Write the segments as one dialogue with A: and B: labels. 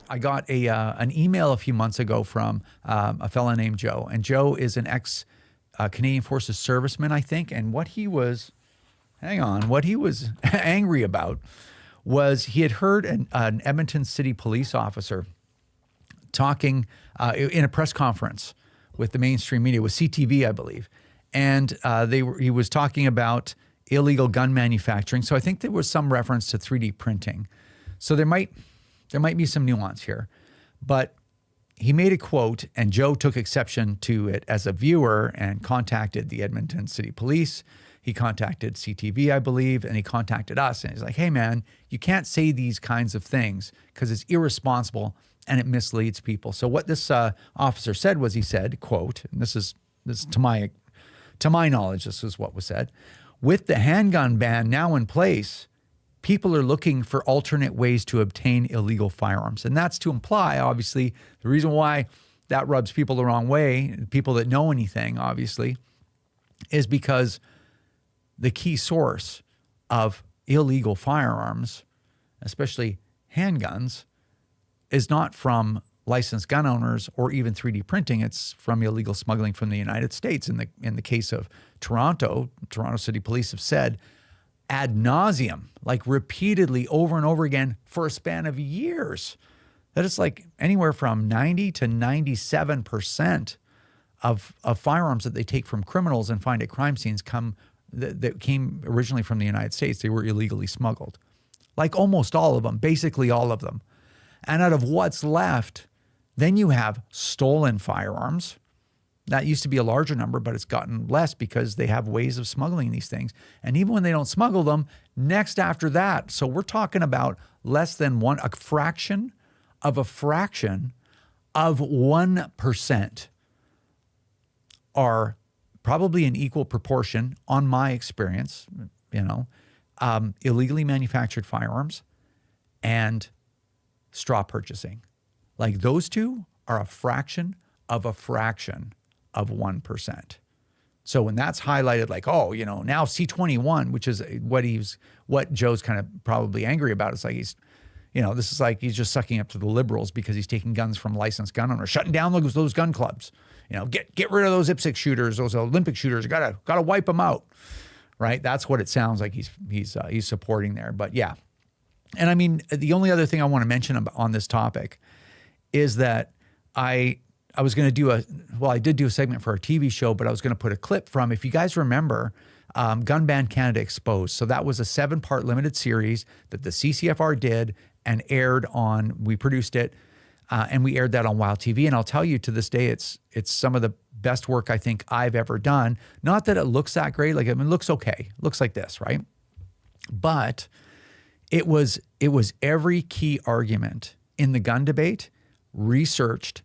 A: I got an email a few months ago from a fellow named Joe, and Joe is an ex-Canadian Forces serviceman, I think, and what he was angry about was he had heard an Edmonton City police officer talking in a press conference with the mainstream media, with CTV, I believe, and he was talking about illegal gun manufacturing. So I think there was some reference to 3D printing. So there might be some nuance here, but he made a quote, and Joe took exception to it as a viewer and contacted the Edmonton City Police. He contacted CTV, I believe, and he contacted us. And he's like, hey, man, you can't say these kinds of things because it's irresponsible and it misleads people. So what this officer said was, he said, quote, and this is to my knowledge, this is what was said, with the handgun ban now in place, people are looking for alternate ways to obtain illegal firearms. And that's to imply, obviously, the reason why that rubs people the wrong way, people that know anything, obviously, is because the key source of illegal firearms, especially handguns, is not from licensed gun owners or even 3D printing. It's from illegal smuggling from the United States. In the case of Toronto City Police have said ad nauseum, like repeatedly over and over again for a span of years, that it's like anywhere from 90 to 97% of firearms that they take from criminals and find at crime scenes that came originally from the United States. They were illegally smuggled. Like almost all of them, basically all of them. And out of what's left, then you have stolen firearms. That used to be a larger number, but it's gotten less because they have ways of smuggling these things. And even when they don't smuggle them, next after that, so we're talking about less than a fraction of 1% are probably in equal proportion, on my experience, illegally manufactured firearms and straw purchasing. Like those two are a fraction of 1%. So when that's highlighted, like, oh, now C21, which is what Joe's kind of probably angry about. It's like this is like he's just sucking up to the liberals because he's taking guns from licensed gun owners, shutting down those gun clubs. Get rid of those IPSC shooters, those Olympic shooters. Gotta wipe them out, right? That's what it sounds like he's supporting there. But yeah, and I mean, the only other thing I want to mention on this topic is that I was going to do I did do a segment for our TV show, but I was going to put a clip from, if you guys remember, Gun Ban Canada Exposed. So that was a 7-part limited series that the CCFR did and aired on. We produced it. And we aired that on Wild TV. And I'll tell you, to this day, it's some of the best work I think I've ever done. Not that it looks that great. Like, I mean, it looks okay. It looks like this, right? But it was every key argument in the gun debate researched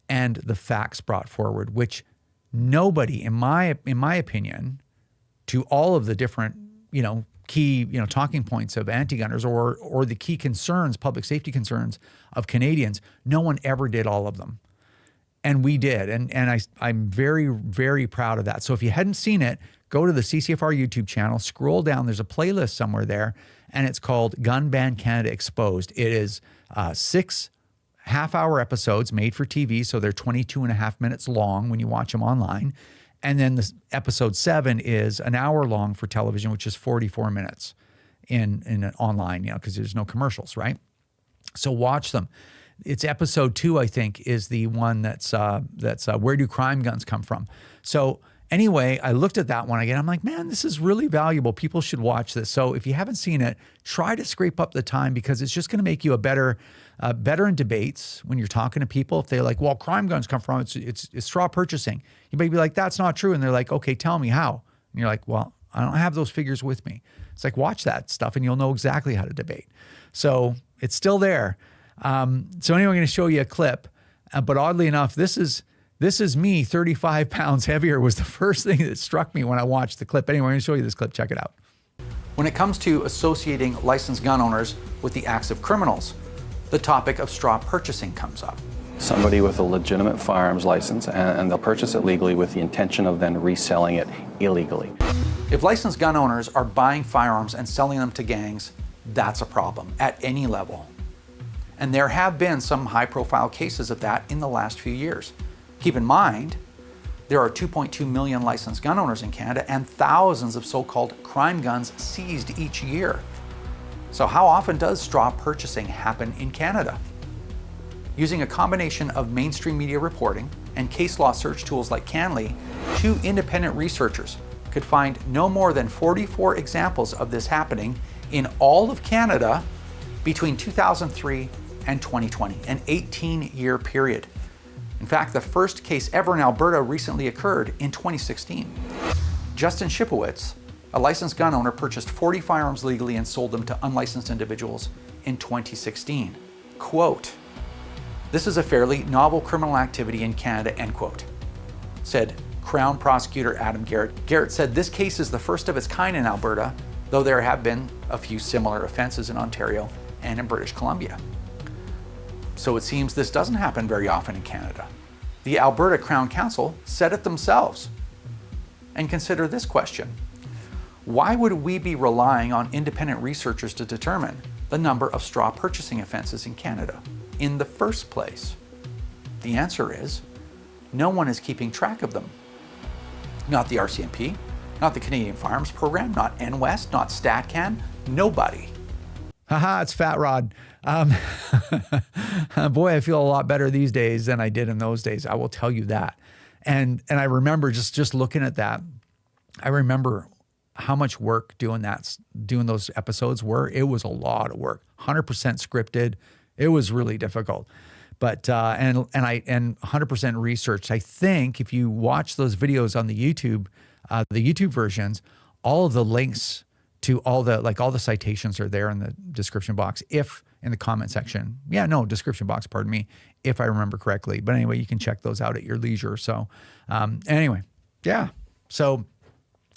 A: and the facts brought forward, which nobody, in my opinion, to all of the different, key, talking points of anti-gunners or the key concerns, public safety concerns of Canadians, no one ever did all of them. And we did. And I'm very, very proud of that. So if you hadn't seen it, go to the CCFR YouTube channel, scroll down. There's a playlist somewhere there, and it's called Gun Ban Canada Exposed. It is 6 half-hour episodes made for TV, so they're 22.5 minutes long when you watch them online. And then episode 7 is an hour long for television, which is 44 minutes in online, because there's no commercials, right? So watch them. It's episode 2, I think, is the one that's Where Do Crime Guns Come From? So anyway, I looked at that one again. I'm like, man, this is really valuable. People should watch this. So if you haven't seen it, try to scrape up the time, because it's just going to make you a better in debates when you're talking to people. If they're like, well, crime guns come from, it's straw purchasing. You may be like, that's not true. And they're like, okay, tell me how. And you're like, well, I don't have those figures with me. It's like, watch that stuff and you'll know exactly how to debate. So it's still there. So anyway, I'm going to show you a clip. But oddly enough, this is me 35 pounds heavier was the first thing that struck me when I watched the clip. Anyway, I'm going to show you this clip. Check it out. When it comes to associating licensed gun owners with the acts of criminals, the topic of straw purchasing comes up.
B: Somebody with a legitimate firearms license, and they'll purchase it legally with the intention of then reselling it illegally.
A: If licensed gun owners are buying firearms and selling them to gangs, that's a problem at any level. And there have been some high-profile cases of that in the last few years. Keep in mind, there are 2.2 million licensed gun owners in Canada and thousands of so-called crime guns seized each year. So how often does straw purchasing happen in Canada? Using a combination of mainstream media reporting and case law search tools like 𝐿𝐿𝐿, 2 independent researchers could find no more than 44 examples of this happening in all of Canada between 2003 and 2020, an 18-year period. In fact, the first case ever in Alberta recently occurred in 2016. Justin 𝐥𝐿𝐿𝐿𝐿, a licensed gun owner, purchased 40 firearms legally and sold them to unlicensed individuals in 2016. Quote, "This is a fairly novel criminal activity in Canada," end quote, said Crown Prosecutor Adam Garrett. Garrett said this case is the first of its kind in Alberta, though there have been a few similar offenses in Ontario and in British Columbia. So it seems this doesn't happen very often in Canada. The Alberta Crown Council said it themselves. And consider this question. Why would we be relying on independent researchers to determine the number of straw purchasing offenses in Canada in the first place? The answer is, no one is keeping track of them. Not the RCMP, not the Canadian Firearms Program, not NWest, not StatCan, nobody. Haha, it's Fat Rod. Boy, I feel a lot better these days than I did in those days. I will tell you that. And I remember just looking at that, I remember how much work doing those episodes were. It was a lot of work, 100% scripted. It was really difficult. But and 100% researched. I think if you watch those videos on the YouTube versions, all of the links to all the citations are there in the description box, in the comment section. Description box, pardon me, if I remember correctly. But anyway, you can check those out at your leisure. So anyway, yeah. So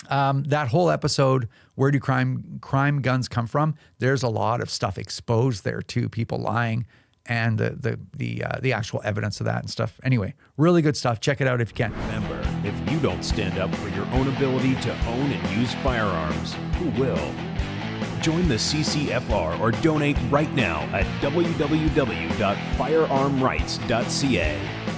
A: that whole episode, where do crime guns come from? There's a lot of stuff exposed there too, people lying, and the actual evidence of that and stuff. Anyway, really good stuff. Check it out if you can.
C: Remember, if you don't stand up for your own ability to own and use firearms, who will? Join the CCFR or donate right now at www.firearmrights.ca.